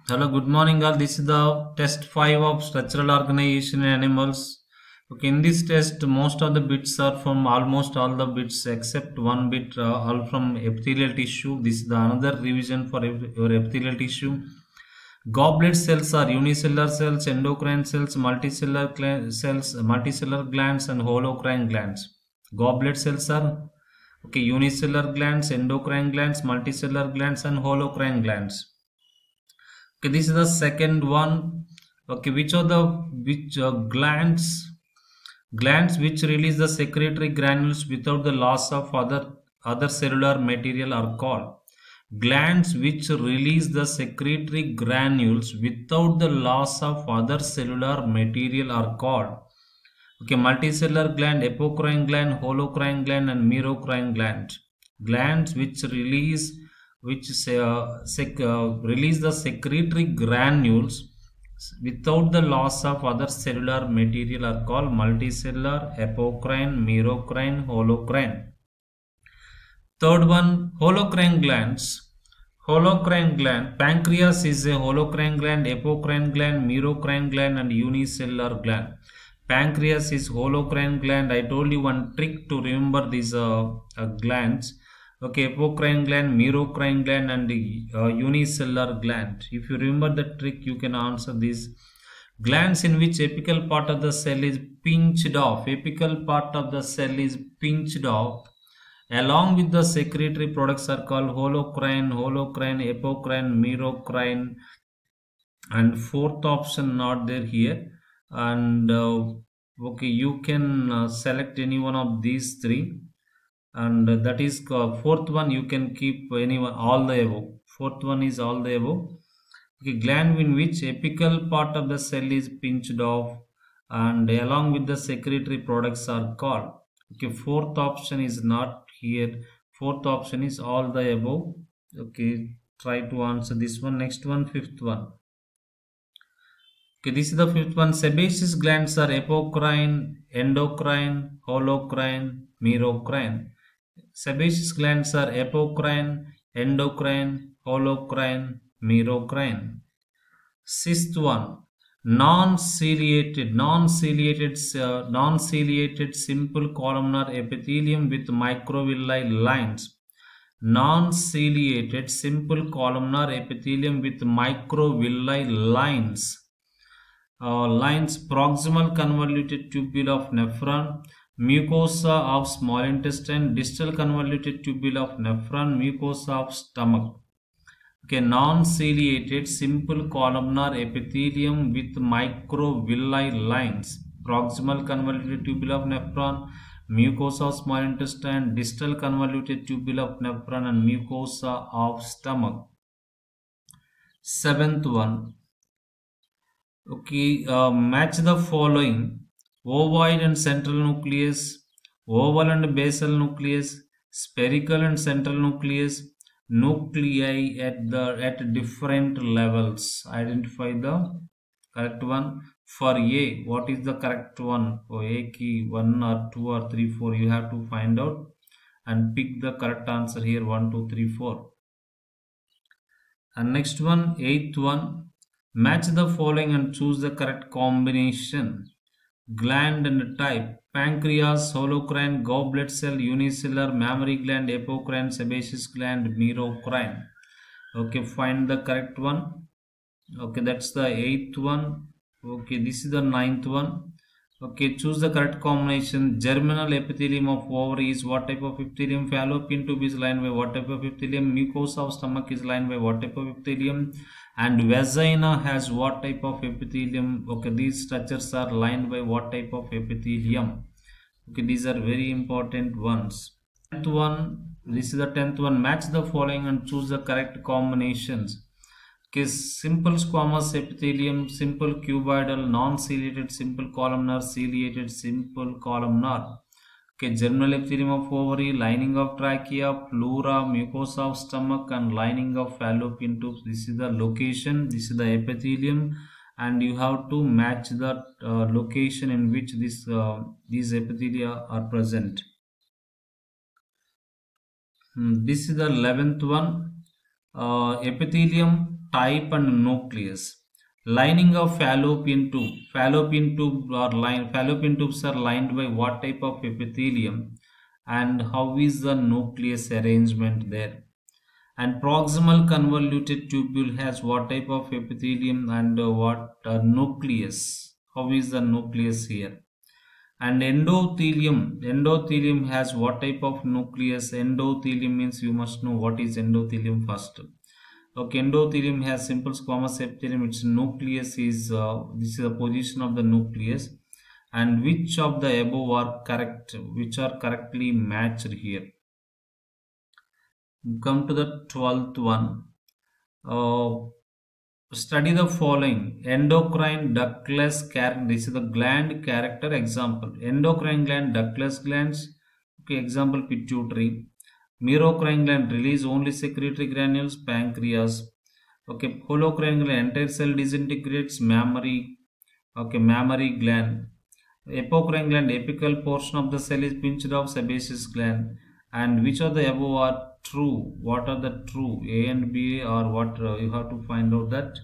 Hello, good morning all. This is the test 5 of structural organization in animals. Okay, in this test, most of the bits are from almost all the bits except one bit, all from epithelial tissue. This is the another revision for your epithelial tissue. Goblet cells are unicellular cells, endocrine cells, multicellular glands, and holocrine glands. Goblet cells are unicellular glands, endocrine glands, multicellular glands, and holocrine glands. Okay, this is the second one. Okay, which are the glands which release the secretory granules without the loss of other cellular material are called glands which release the secretory granules without the loss of other cellular material are called multicellular gland, apocrine gland, holocrine gland, and merocrine gland. Glands which release the secretory granules without the loss of other cellular material are called multicellular, apocrine, merocrine, holocrine. Third one, holocrine glands. Holocrine gland. Pancreas is a holocrine gland, apocrine gland, merocrine gland, and unicellular gland. Pancreas is holocrine gland. I told you one trick to remember these glands. Okay, apocrine gland, merocrine gland, and unicellular gland. If you remember the trick, you can answer these. Glands in which apical part of the cell is pinched off. Apical part of the cell is pinched off. Along with the secretory products are called holocrine, apocrine, merocrine, and fourth option not there here. And okay, you can select any one of these three, and that is fourth one. You can keep anyone, all the above. Fourth one is all the above. Okay, gland in which apical part of the cell is pinched off, and along with the secretory products are called. Okay, fourth option is not here. Fourth option is all the above. Okay, try to answer this one. Next one, fifth one. Okay, this is the fifth one. Sebaceous glands are apocrine, endocrine, holocrine, merocrine. Sebaceous glands are apocrine, endocrine, holocrine, merocrine. Sixth one, non-ciliated simple columnar epithelium with microvilli lines. Non-ciliated simple columnar epithelium with microvilli lines. Lines proximal convoluted tubule of nephron, mucosa of small intestine, distal convoluted tubule of nephron, mucosa of stomach. Okay, non-ciliated simple columnar epithelium with microvilli lines, proximal convoluted tubule of nephron, mucosa of small intestine, distal convoluted tubule of nephron, and mucosa of stomach. Seventh one. Okay, match the following: ovoid and central nucleus, oval and basal nucleus, spherical and central nucleus, nuclei at different levels. Identify the correct one. For A, what is the correct one? For A key 1 or 2 or 3, 4, you have to find out and pick the correct answer here. 1, 2, 3, 4. And next one, eighth one. Match the following and choose the correct combination. Gland and type: pancreas, holocrine, goblet cell, unicellular, mammary gland, apocrine, sebaceous gland, merocrine. Okay, find the correct one. Okay, that's the eighth one. Okay, this is the ninth one. Okay, choose the correct combination. Germinal epithelium of ovary is what type of epithelium? Fallopian tube is lined by what type of epithelium? Mucosa of stomach is lined by what type of epithelium? And vagina has what type of epithelium? Okay, these structures are lined by what type of epithelium? Okay, these are very important ones. 10th one, this is the 10th one. Match the following and choose the correct combinations. Okay, simple squamous epithelium, simple cuboidal, non-ciliated, simple columnar, ciliated, simple columnar. Okay, germinal epithelium of ovary, lining of trachea, pleura, mucosa of stomach, and lining of fallopian tubes. This is the location, this is the epithelium, and you have to match the location in which these epithelia are present. This is the 11th one. Epithelium type and nucleus. Lining of fallopian tube. Fallopian tubes are lined by what type of epithelium, and how is the nucleus arrangement there? And proximal convoluted tubule has what type of epithelium and what nucleus? How is the nucleus here? And endothelium has what type of nucleus? Endothelium means you must know what is endothelium first. Okay, endothelium has simple squamous epithelium. Its nucleus is this is the position of the nucleus. And which of the above are correct? Which are correctly matched here? Come to the 12th one. Study the following. Endocrine ductless character. This is the gland character example. Endocrine gland, ductless glands. Okay, example pituitary. Merocrine gland release only secretory granules, pancreas. Okay, holocrine gland entire cell disintegrates, mammary. Okay, mammary gland. Apocrine gland apical portion of the cell is pinched off, sebaceous gland. And which of the above are true? What are the true? A and B, or what? You have to find out that.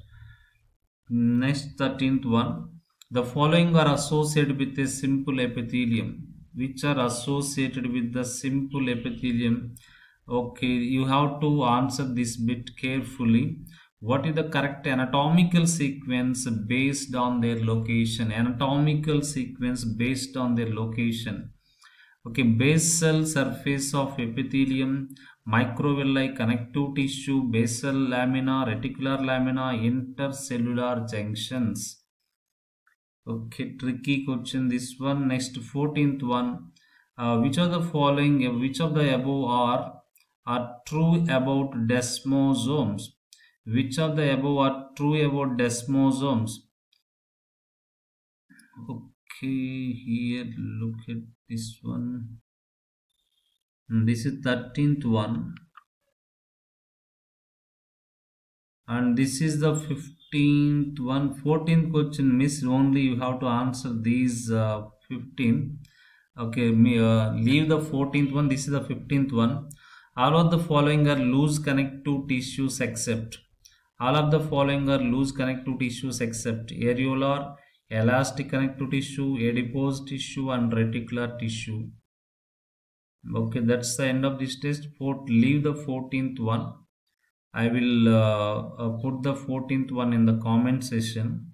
Next, 13th one. The following are associated with a simple epithelium. Which are associated with the simple epithelium? Okay, you have to answer this bit carefully. What is the correct anatomical sequence based on their location? Anatomical sequence based on their location. Okay, basal surface of epithelium, microvilli, connective tissue, basal lamina, reticular lamina, intercellular junctions. Okay, tricky question this one. Next, 14th one. Which of the following, which of the above are true about desmosomes? Which of the above are true about desmosomes? Okay, here look at this one. This is 13th one. And this is the 15th one. 14th question miss only. You have to answer these 15. Okay, leave the 14th one. This is the 15th one. All of the following are loose connective tissues except. All of the following are loose connective tissues except areolar, elastic connective tissue, adipose tissue, and reticular tissue. Okay, that's the end of this test. Leave the 14th one. I will put the 14th one in the comment section.